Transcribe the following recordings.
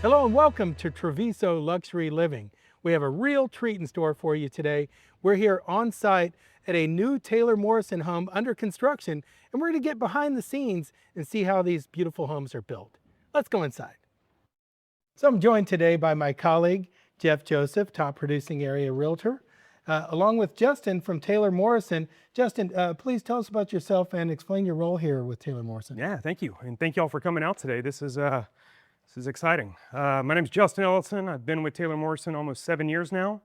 Hello and welcome to Travisso Luxury Living. We have a real treat in store for you today. We're here on site at a new Taylor Morrison home under construction, and we're going to get behind the scenes and see how these beautiful homes are built. Let's go inside. So I'm joined today by my colleague, Jeff Joseph, top producing area realtor, along with Justin from Taylor Morrison. Justin, please tell us about yourself and explain your role here with Taylor Morrison. Yeah, thank you. And thank you all for coming out today. This is exciting. My name is Justin Ellison. I've been with Taylor Morrison almost 7 years now.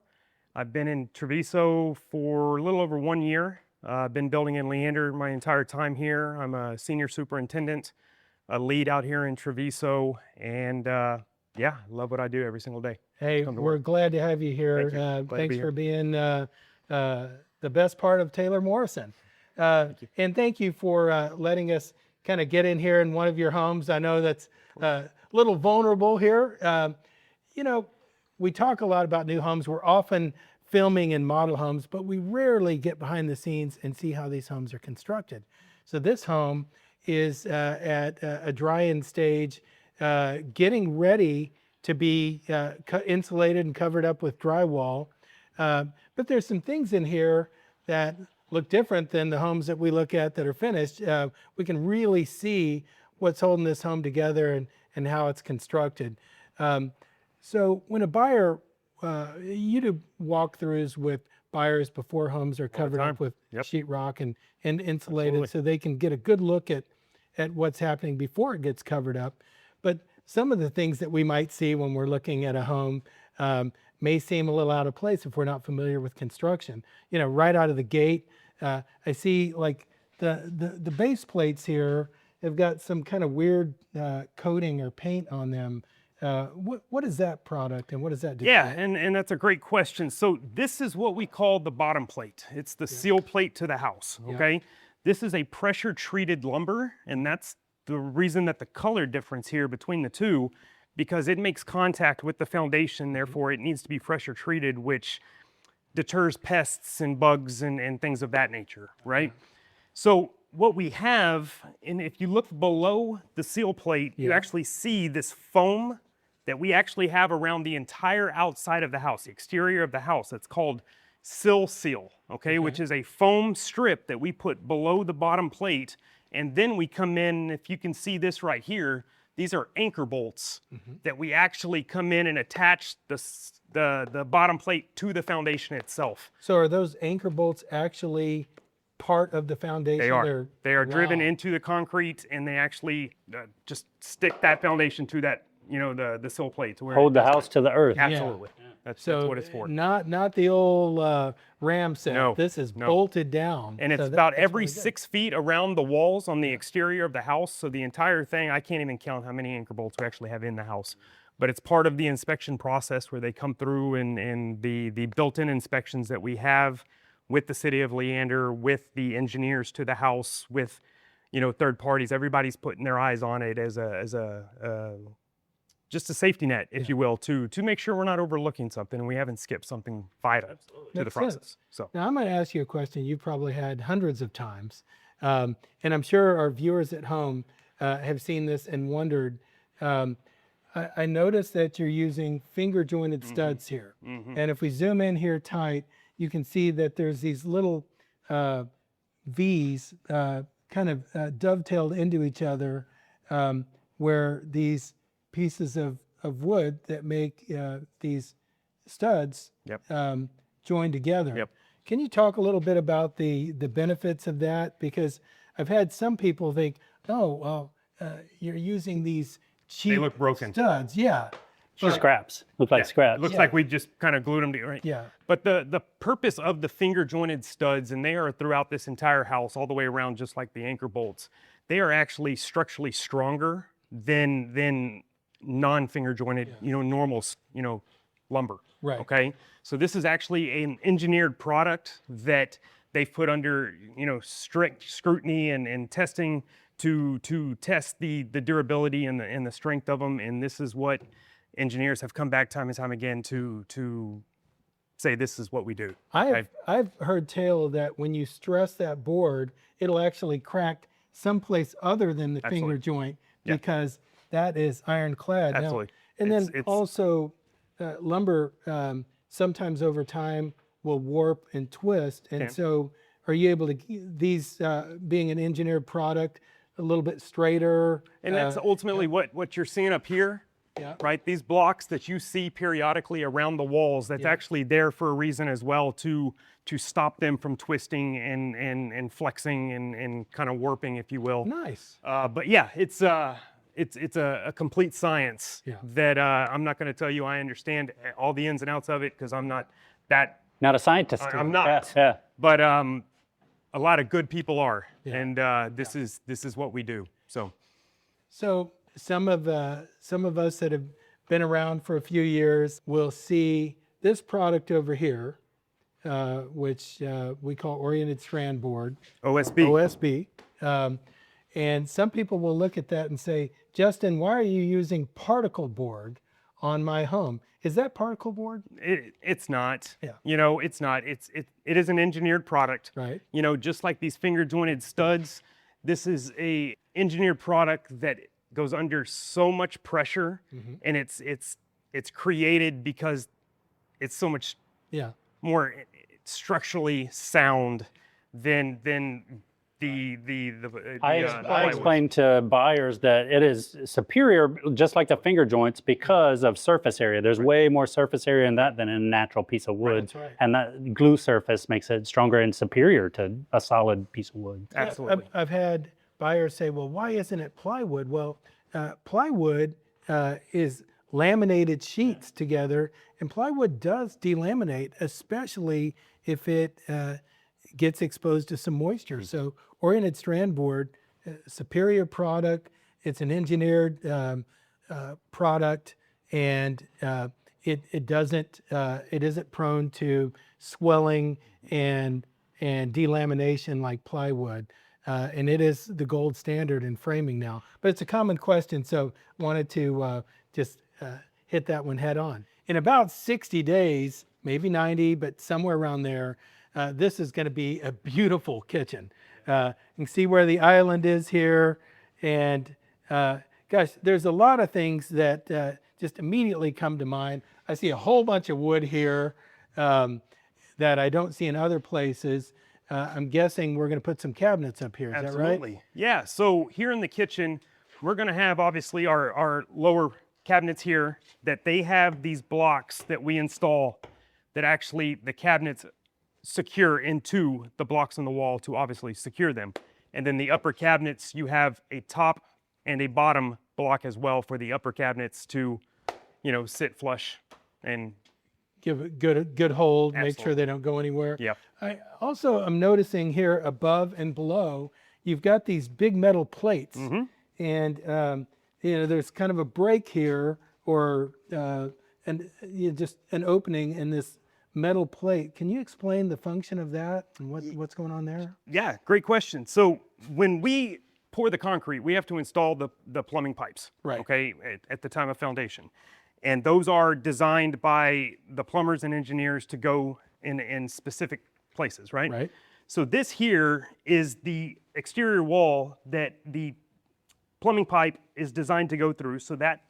I've been in Travisso for a little over 1 year. I've been building in Leander my entire time here. I'm a senior superintendent, a lead out here in Treviso, and yeah, love what I do every single day. Hey, we're glad to have you here. Thanks for being the best part of Taylor Morrison. And thank you for letting us kind of get in here in one of your homes. I know that's a little vulnerable here. You know, we talk a lot about new homes. We're often filming in model homes, but we rarely get behind the scenes and see how these homes are constructed. So this home is at a dry-in stage, getting ready to be insulated and covered up with drywall. But there's some things in here that look different than the homes that we look at that are finished. We can really see what's holding this home together and how it's constructed. So when a buyer, you do walkthroughs with buyers before homes are covered up with sheetrock and insulated. Absolutely. So they can get a good look at what's happening before it gets covered up. But some of the things that we might see when we're looking at a home may seem a little out of place if we're not familiar with construction. You know, right out of the gate, I see like the base plates here have got some kind of weird coating or paint on them. What is that product and what does that do? Yeah, and that's a great question. So this is what we call the bottom plate. It's the seal plate to the house, okay? This is a pressure treated lumber, and that's the reason that the color difference here between the two, because it makes contact with the foundation, therefore it needs to be pressure treated, which deters pests and bugs and things of that nature, right? So what we have, and if you look below the seal plate, you actually see this foam that we actually have around the entire outside of the house, the exterior of the house. That's called sill seal, okay? Which is a foam strip that we put below the bottom plate. And then we come in, if you can see this right here, these are anchor bolts that we actually come in and attach the bottom plate to the foundation itself. So are those anchor bolts actually part of the foundation? They are. They are driven into the concrete, and they actually just stick that foundation to that, you know, the sill plate. To where hold the house to the earth. Absolutely. Yeah. That's what it's for. Not the old ram set. No, this is bolted down. And it's about every 6 feet around the walls on the exterior of the house. So the entire thing, I can't even count how many anchor bolts we actually have in the house. But it's part of the inspection process where they come through and the built-in inspections that we have with the city of Leander, with the engineers to the house, with, you know, third parties. Everybody's putting their eyes on it as just a safety net, if you will, to make sure we're not overlooking something and we haven't skipped something vital to the process. So now I'm going to ask you a question you've probably had hundreds of times, and I'm sure our viewers at home have seen this and wondered. I noticed that you're using finger jointed studs here, and if we zoom in here tight, you can see that there's these little V's kind of dovetailed into each other, where these pieces of wood that make these studs join together. Can you talk a little bit about the benefits of that? Because I've had some people think, oh, well, you're using these cheap they look broken studs. Yeah. Scraps. Look like scraps. It looks like we just kind of glued them together. Right? Yeah. But the purpose of the finger jointed studs, and they are throughout this entire house all the way around, just like the anchor bolts, they are actually structurally stronger than non-finger jointed, you know, normal, you know, lumber. Right. Okay. So this is actually an engineered product that they've put under, you know, strict scrutiny and testing to test the durability and the strength of them. And this is what engineers have come back time and time again to say this is what we do. I've heard tell that when you stress that board, it'll actually crack someplace other than the finger joint because that is ironclad. Absolutely. And then also lumber sometimes over time will warp and twist. And so are you able to, these being an engineered product, a little bit straighter? And that's ultimately what you're seeing up here, right? These blocks that you see periodically around the walls, that's actually there for a reason as well, to stop them from twisting and flexing and kind of warping, if you will. Nice. But yeah, it's a complete science that I'm not going to tell you I understand all the ins and outs of it, because I'm not that. Not a scientist. I'm not. Yeah. But a lot of good people are, and this is what we do. So some of us that have been around for a few years will see this product over here, which we call oriented strand board, OSB. And some people will look at that and say, Justin, why are you using particle board on my home? Is that particle board? It's not. Yeah. It's not. It is an engineered product. Right. Just like these finger jointed studs, this is a engineered product that goes under so much pressure, and it's created because it's so much more structurally sound than I explained to buyers that it is superior, just like the finger joints, because of surface area. There's way more surface area in that than in a natural piece of wood. That's right. And that glue surface makes it stronger and superior to a solid piece of wood. Absolutely. I've had buyers say, well, why isn't it plywood? Well, plywood is laminated sheets together, and plywood does delaminate, especially if it gets exposed to some moisture. So oriented strand board, superior product. It's an engineered product, and it isn't prone to swelling and delamination like plywood. And it is the gold standard in framing now. But it's a common question, so wanted to just hit that one head on. In about 60 days, maybe 90, but somewhere around there, this is going to be a beautiful kitchen. You can see where the island is here. And gosh, there's a lot of things that just immediately come to mind. I see a whole bunch of wood here that I don't see in other places. I'm guessing we're going to put some cabinets up here. Is that right? Absolutely. Yeah. So here in the kitchen, we're going to have obviously our lower cabinets here, that they have these blocks that we install that actually the cabinets secure into the blocks on the wall to obviously secure them. And then the upper cabinets, you have a top and a bottom block as well for the upper cabinets to, sit flush and give a good hold, Absolutely. Make sure they don't go anywhere. Yep. I also am noticing here above and below, you've got these big metal plates, and there's kind of a break here, or just an opening in this metal plate. Can you explain the function of that and what's going on there? Yeah, great question. So when we pour the concrete, we have to install the plumbing pipes, Right. Okay, at the time of foundation. And those are designed by the plumbers and engineers to go in specific places, right? Right. So this here is the exterior wall that the plumbing pipe is designed to go through, so that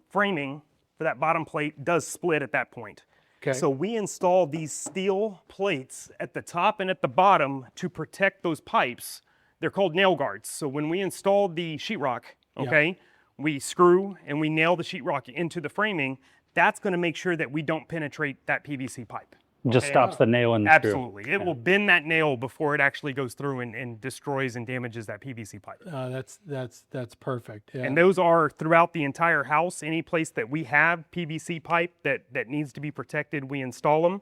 framing for that bottom plate does split at that point. Okay. So we install these steel plates at the top and at the bottom to protect those pipes. They're called nail guards. So when we install the sheetrock, okay, we screw and we nail the sheetrock into the framing. That's going to make sure that we don't penetrate that PVC pipe. Just stops the nail in the screw. Absolutely. It will bend that nail before it actually goes through and destroys and damages that PVC pipe. That's perfect. Yeah. And those are throughout the entire house. Any place that we have PVC pipe that needs to be protected, we install them.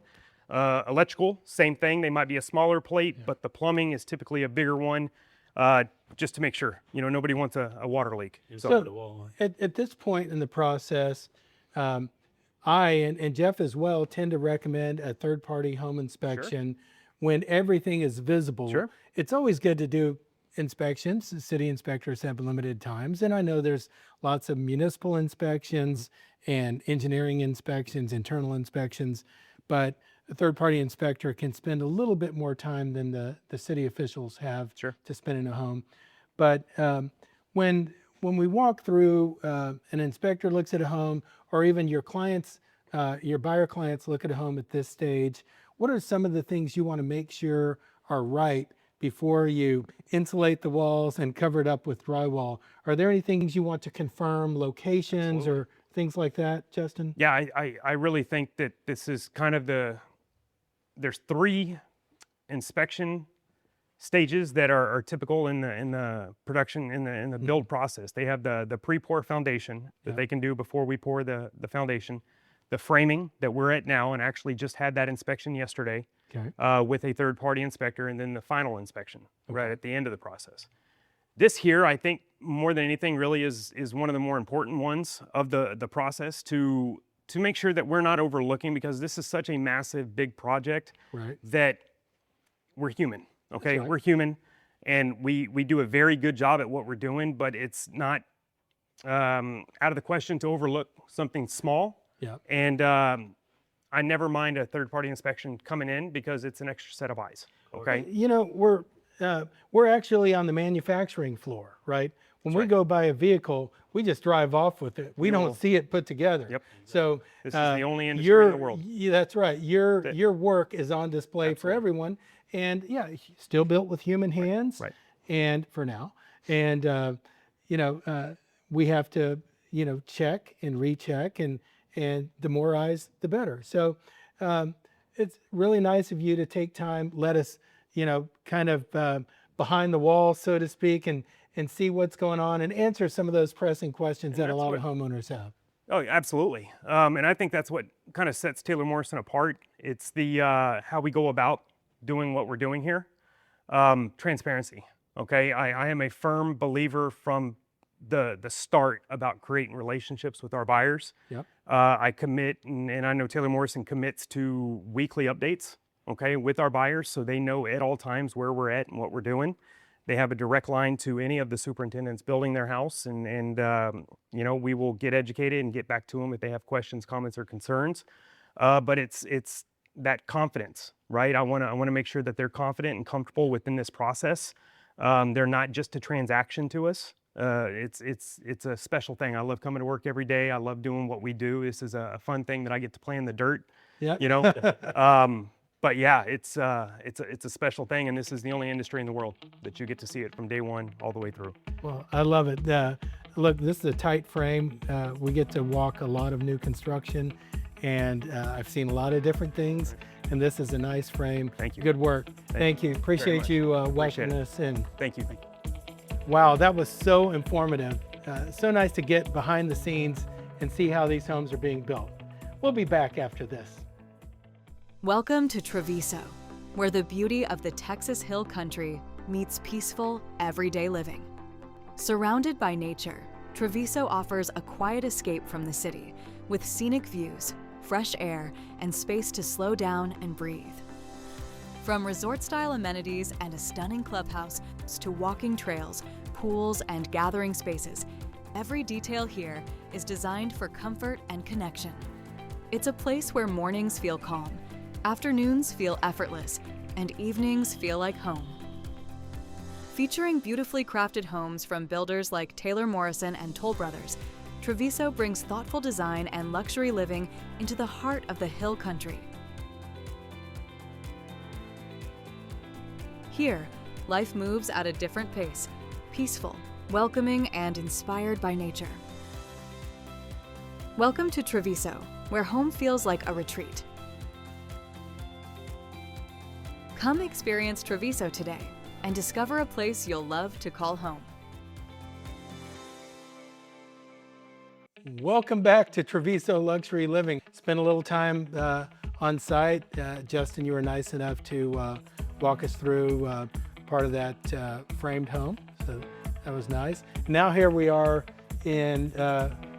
Electrical, same thing. They might be a smaller plate, but the plumbing is typically a bigger one, just to make sure. Nobody wants a water leak. So at this point in the process, I and Jeff as well tend to recommend a third-party home inspection when everything is visible. Sure. It's always good to do inspections. The city inspectors have limited times, and I know there's lots of municipal inspections and engineering inspections, internal inspections, but a third-party inspector can spend a little bit more time than the city officials have to spend in a home. But when when we walk through, an inspector looks at a home, or even your clients, your buyer clients look at a home at this stage, what are some of the things you want to make sure are right before you insulate the walls and cover it up with drywall? Are there any things you want to confirm, locations Absolutely. or things like that, Justin? Yeah, I really think that this is kind of there's 3 inspection stages that are typical in the production, in the build process. They have the pre-pour foundation that they can do before we pour the foundation, the framing that we're at now, and actually just had that inspection yesterday with a third-party inspector, and then the final inspection right at the end of the process. This here, I think, more than anything, really is one of the more important ones of the process to make sure that we're not overlooking, because this is such a massive, big project that we're human. Okay, we're human, and we do a very good job at what we're doing, but it's not out of the question to overlook something small. Yeah. And I never mind a third-party inspection coming in, because it's an extra set of eyes. Okay. You know, we're actually on the manufacturing floor, right? When we go buy a vehicle, we just drive off with it. We don't see it put together. Yep. So This is the only industry in the world. That's right. Your work is on display for everyone, and yeah, still built with human hands. Right. And for now, and we have to check and recheck, and the more eyes, the better. So it's really nice of you to take time, let us kind of behind the wall, so to speak, and see what's going on and answer some of those pressing questions that a lot of homeowners have. Oh, absolutely. And I think that's what kind of sets Taylor Morrison apart. It's the how we go about doing what we're doing here. Transparency. Okay, I am a firm believer from the start about creating relationships with our buyers. Yep. I commit, and I know Taylor Morrison commits to weekly updates, okay, with our buyers, so they know at all times where we're at and what we're doing. They have a direct line to any of the superintendents building their house, and we will get educated and get back to them if they have questions, comments, or concerns. But it's that confidence, right? I want to make sure that they're confident and comfortable within this process. They're not just a transaction to us. It's a special thing. I love coming to work every day. I love doing what we do. This is a fun thing that I get to play in the dirt. Yeah. But yeah, it's a special thing, and this is the only industry in the world that you get to see it from day one all the way through. Well, I love it. Look, this is a tight frame. We get to walk a lot of new construction, and I've seen a lot of different things, and this is a nice frame. Thank you. Good work. Thank you. Appreciate you welcoming us in. Thank you. Wow, that was so informative. So nice to get behind the scenes and see how these homes are being built. We'll be back after this. Welcome to Travisso, where the beauty of the Texas Hill Country meets peaceful, everyday living. Surrounded by nature, Travisso offers a quiet escape from the city with scenic views, fresh air, and space to slow down and breathe. From resort-style amenities and a stunning clubhouse to walking trails, pools, and gathering spaces, every detail here is designed for comfort and connection. It's a place where mornings feel calm, afternoons feel effortless, and evenings feel like home. Featuring beautifully crafted homes from builders like Taylor Morrison and Toll Brothers, Travisso brings thoughtful design and luxury living into the heart of the Hill Country. Here, life moves at a different pace, peaceful, welcoming, and inspired by nature. Welcome to Travisso, where home feels like a retreat. Come experience Travisso today and discover a place you'll love to call home. Welcome back to Travisso Luxury Living. Spent a little time on site. Justin, you were nice enough to walk us through part of that framed home, so that was nice. Now here we are in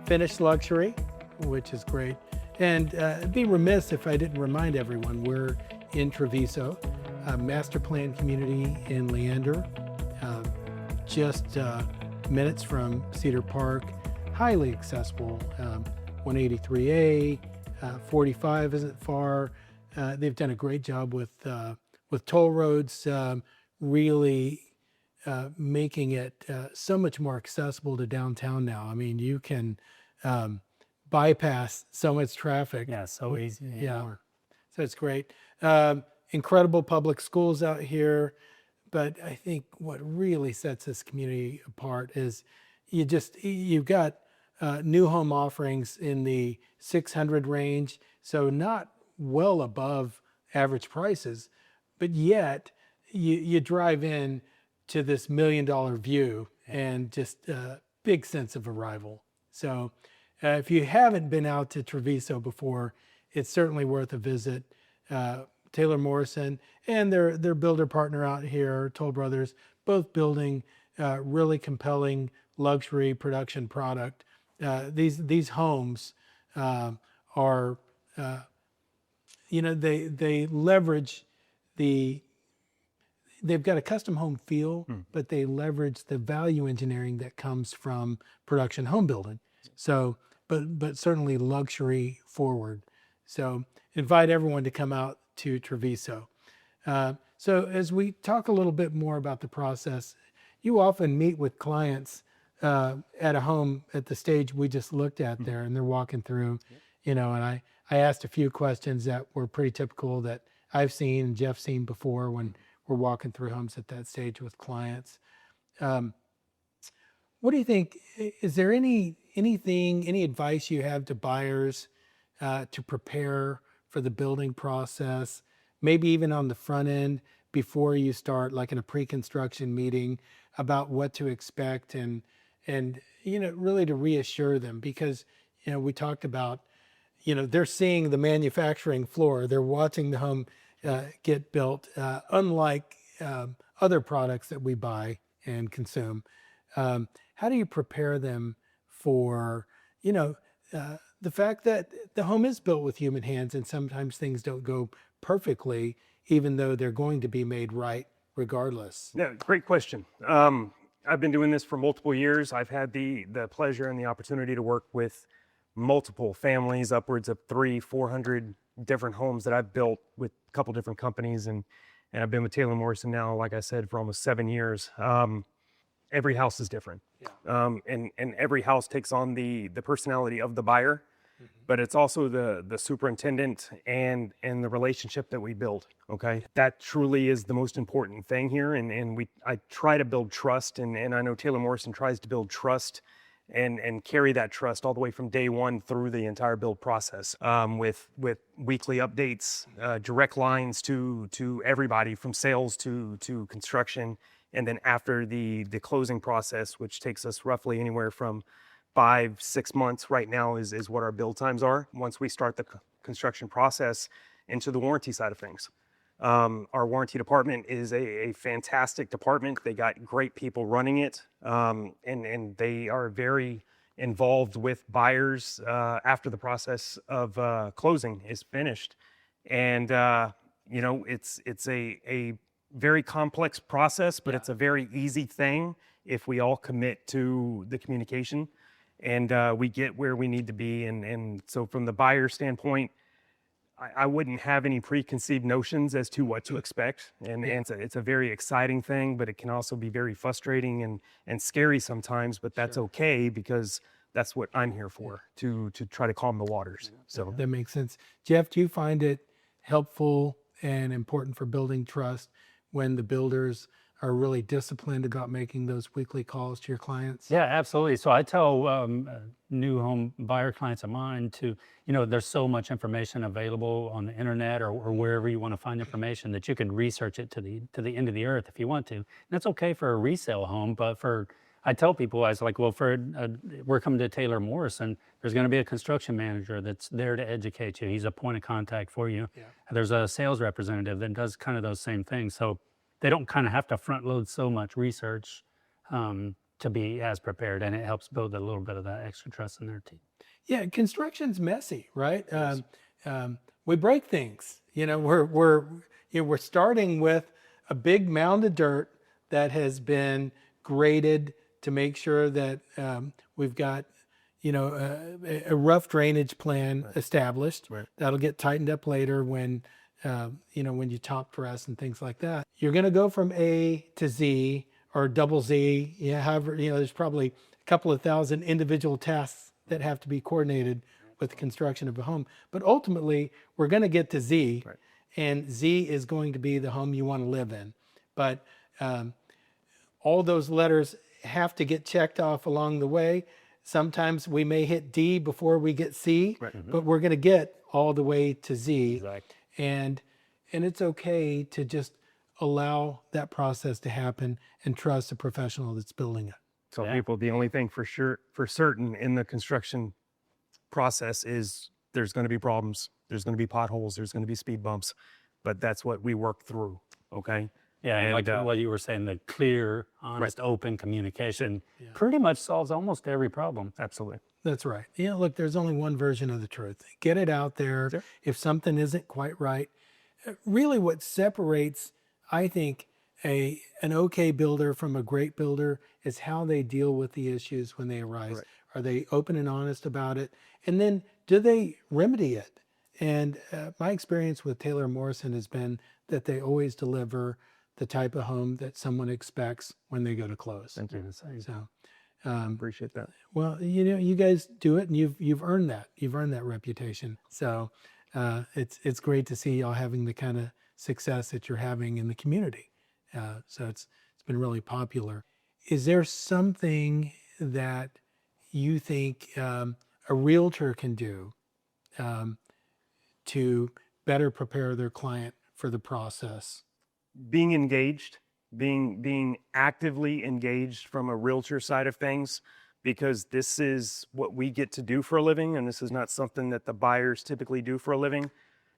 finished luxury, which is great. And it'd be remiss if I didn't remind everyone we're in Travisso, a master plan community in Leander, just minutes from Cedar Park, highly accessible. 183A, 45 isn't far. They've done a great job with toll roads, really making it so much more accessible to downtown now. I mean, you can bypass so much traffic. Yeah, so easy anymore. So it's great. Incredible public schools out here. But I think what really sets this community apart is you've got new home offerings in the 600 range, so not well above average prices, but yet you drive in to this $1 million view and just a big sense of arrival. So if you haven't been out to Travisso before, it's certainly worth a visit. Taylor Morrison and their builder partner out here, Toll Brothers, both building really compelling luxury production product. These homes are, they leverage they've got a custom home feel, but they leverage the value engineering that comes from production home building. So, but certainly luxury forward. So invite everyone to come out to Travisso. So as we talk a little bit more about the process, you often meet with clients at a home at the stage we just looked at there, and they're walking through, and I asked a few questions that were pretty typical that I've seen and Jeff's seen before when we're walking through homes at that stage with clients. What do you think? Is there any advice you have to buyers to prepare for the building process, maybe even on the front end before you start, like in a pre-construction meeting, about what to expect and really to reassure them? Because we talked about they're seeing the manufacturing floor, they're watching the home get built, unlike other products that we buy and consume. How do you prepare them for the fact that the home is built with human hands and sometimes things don't go perfectly, even though they're going to be made right regardless? Yeah, great question. I've been doing this for multiple years. I've had the pleasure and the opportunity to work with multiple families, upwards of 300-400 different homes that I've built with a couple different companies. And I've been with Taylor Morrison now, like I said, for almost 7 years. Every house is different. Yeah. And every house takes on the personality of the buyer, but it's also the superintendent and the relationship that we build. Okay, that truly is the most important thing here. And I try to build trust, and I know Taylor Morrison tries to build trust and carry that trust all the way from day one through the entire build process, with weekly updates, direct lines to everybody from sales to construction. And then after the closing process, which takes us roughly anywhere from 5-6 months right now is what our build times are. Once we start the construction process into the warranty side of things. Our warranty department is a fantastic department. They got great people running it, and they are very involved with buyers after the process of closing is finished. And it's a very complex process, but it's a very easy thing if we all commit to the communication and we get where we need to be. And so from the buyer standpoint, I wouldn't have any preconceived notions as to what to expect. And it's a very exciting thing, but it can also be very frustrating and scary sometimes, but that's okay, because that's what I'm here for, to try to calm the waters. So that makes sense. Jeff, do you find it helpful and important for building trust when the builders are really disciplined about making those weekly calls to your clients? Yeah, absolutely. So I tell new home buyer clients of mine to, there's so much information available on the internet or wherever you want to find information that you can research it to the end of the earth if you want to. And that's okay for a resale home, but I tell people, I was like, well, we're coming to Taylor Morrison, there's going to be a construction manager that's there to educate you. He's a point of contact for you. Yeah. There's a sales representative that does kind of those same things. So they don't kind of have to front load so much research to be as prepared, and it helps build a little bit of that extra trust in their team. Yeah, construction's messy, right? We break things. We're starting with a big mound of dirt that has been graded to make sure that we've got a rough drainage plan established. Right. That'll get tightened up later when you top dress and things like that. You're going to go from A to Z, or double Z. Yeah, however, there's probably a couple of thousand individual tasks that have to be coordinated with the construction of a home. But ultimately, we're going to get to Z, and Z is going to be the home you want to live in. But all those letters have to get checked off along the way. Sometimes we may hit D before we get C, but we're going to get all the way to Z. Exactly. And it's okay to just allow that process to happen and trust the professional that's building it. So people, the only thing for certain in the construction process is there's going to be problems. There's going to be potholes. There's going to be speed bumps, but that's what we work through. Okay. Yeah, and like what you were saying, the clear, honest, open communication pretty much solves almost every problem. Absolutely. That's right. Look, there's only one version of the truth. Get it out there. Sure. If something isn't quite right, really what separates, I think, an okay builder from a great builder is how they deal with the issues when they arise. Right. Are they open and honest about it? And then do they remedy it? And my experience with Taylor Morrison has been that they always deliver the type of home that someone expects when they go to close. Thank you. So appreciate that. Well, you guys do it, and you've earned that. You've earned that reputation. So it's great to see y'all having the kind of success that you're having in the community. So it's been really popular. Is there something that you think a realtor can do to better prepare their client for the process? Being engaged, being actively engaged from a realtor side of things, because this is what we get to do for a living, and this is not something that the buyers typically do for a living.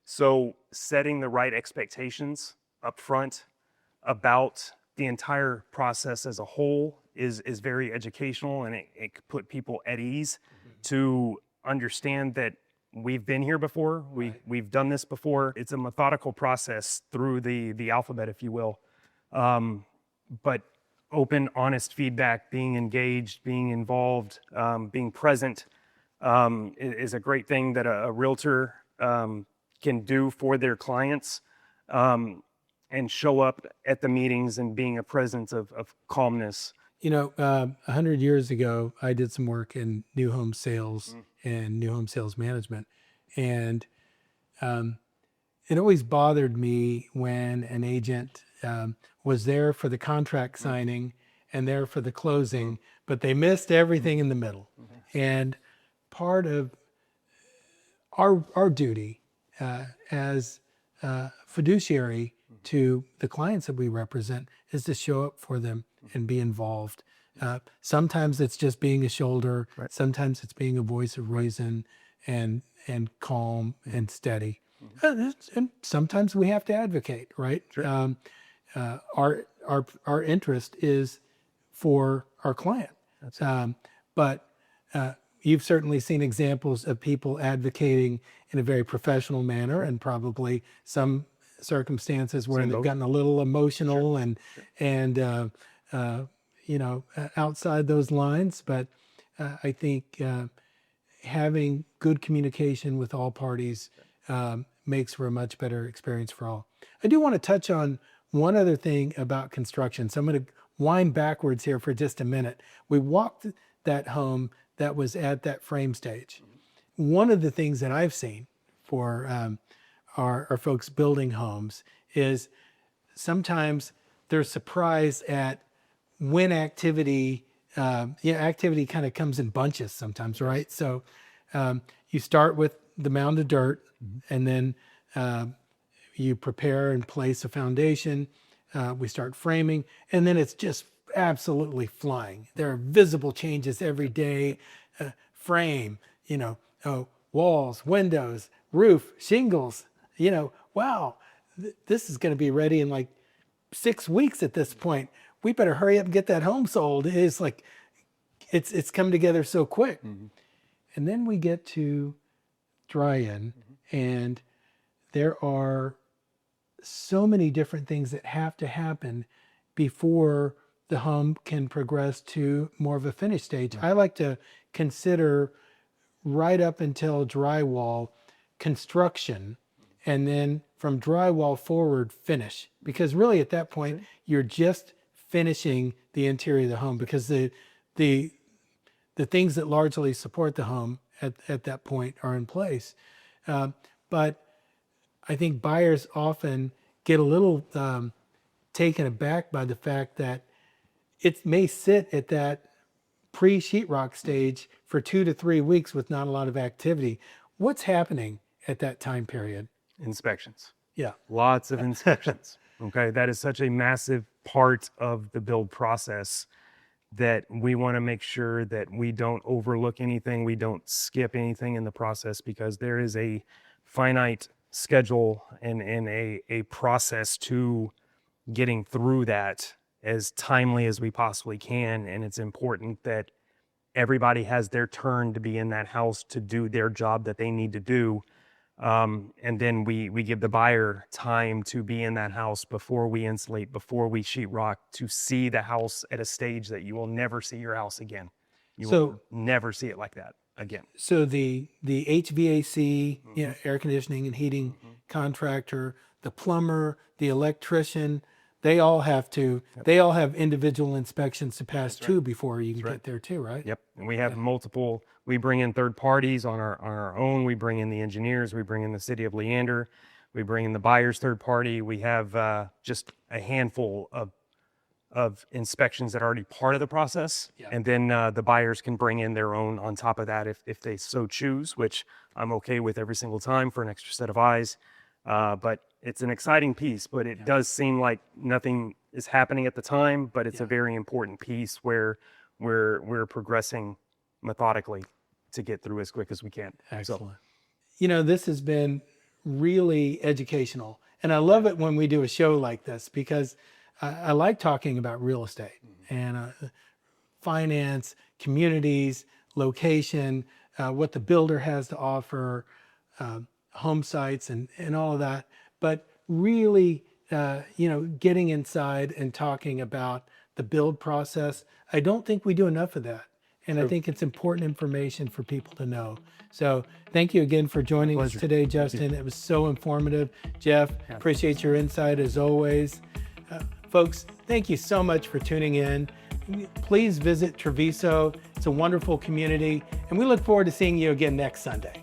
So setting the right expectations up front about the entire process as a whole is very educational, and it could put people at ease to understand that we've been here before. We've done this before. It's a methodical process through the alphabet, if you will. But open, honest feedback, being engaged, being involved, being present is a great thing that a realtor can do for their clients, and show up at the meetings and being a presence of calmness. 100 years ago, I did some work in new home sales and new home sales management. And it always bothered me when an agent was there for the contract signing and there for the closing, but they missed everything in the middle. And part of our duty as fiduciary to the clients that we represent is to show up for them and be involved. Sometimes it's just being a shoulder. Right. Sometimes it's being a voice of reason and calm and steady. And sometimes we have to advocate, right? Sure. Our interest is for our client. But you've certainly seen examples of people advocating in a very professional manner, and probably some circumstances where they've gotten a little emotional and outside those lines. But I think having good communication with all parties makes for a much better experience for all. I do want to touch on one other thing about construction. So I'm going to wind backwards here for just a minute. We walked that home that was at that frame stage. One of the things that I've seen for our folks building homes is sometimes they're surprised at when activity kind of comes in bunches sometimes, right? So you start with the mound of dirt, and then you prepare and place a foundation. We start framing, and then it's just absolutely flying. There are visible changes every day. Frame, walls, windows, roof, shingles. Wow, this is going to be ready in like 6 weeks at this point. We better hurry up and get that home sold. It's like, it's come together so quick. And then we get to dry-in, and there are so many different things that have to happen before the home can progress to more of a finished stage. I like to consider right up until drywall construction, and then from drywall forward finish, because really at that point you're just finishing the interior of the home, because the things that largely support the home at that point are in place. But I think buyers often get a little taken aback by the fact that it may sit at that pre-sheetrock stage for 2 to 3 weeks with not a lot of activity. What's happening at that time period? Inspections. Yeah. Lots of inspections. Okay. That is such a massive part of the build process that we want to make sure that we don't overlook anything. We don't skip anything in the process, because there is a finite schedule and a process to getting through that as timely as we possibly can. And it's important that everybody has their turn to be in that house to do their job that they need to do. And then we give the buyer time to be in that house before we insulate, before we sheetrock, to see the house at a stage that you will never see your house again. You will never see it like that again. So the HVAC, air conditioning and heating contractor, the plumber, the electrician, they all have individual inspections to pass too before you can get there too, right? Yep. And we have multiple. We bring in third parties on our own. We bring in the engineers. We bring in the city of Leander. We bring in the buyer's third party. We have just a handful of inspections that are already part of the process. Yeah. And then the buyers can bring in their own on top of that if they so choose, which I'm okay with every single time for an extra set of eyes. But it's an exciting piece, but it does seem like nothing is happening at the time, but it's a very important piece where we're progressing methodically to get through as quick as we can. Excellent. So, this has been really educational, and I love it when we do a show like this, because I like talking about real estate and finance, communities, location, what the builder has to offer, home sites and all of that. But really, getting inside and talking about the build process, I don't think we do enough of that. And I think it's important information for people to know. So thank you again for joining us today, Justin. It was so informative. Jeff, appreciate your insight as always. Folks, thank you so much for tuning in. Please visit Travisso. It's a wonderful community, and we look forward to seeing you again next Sunday.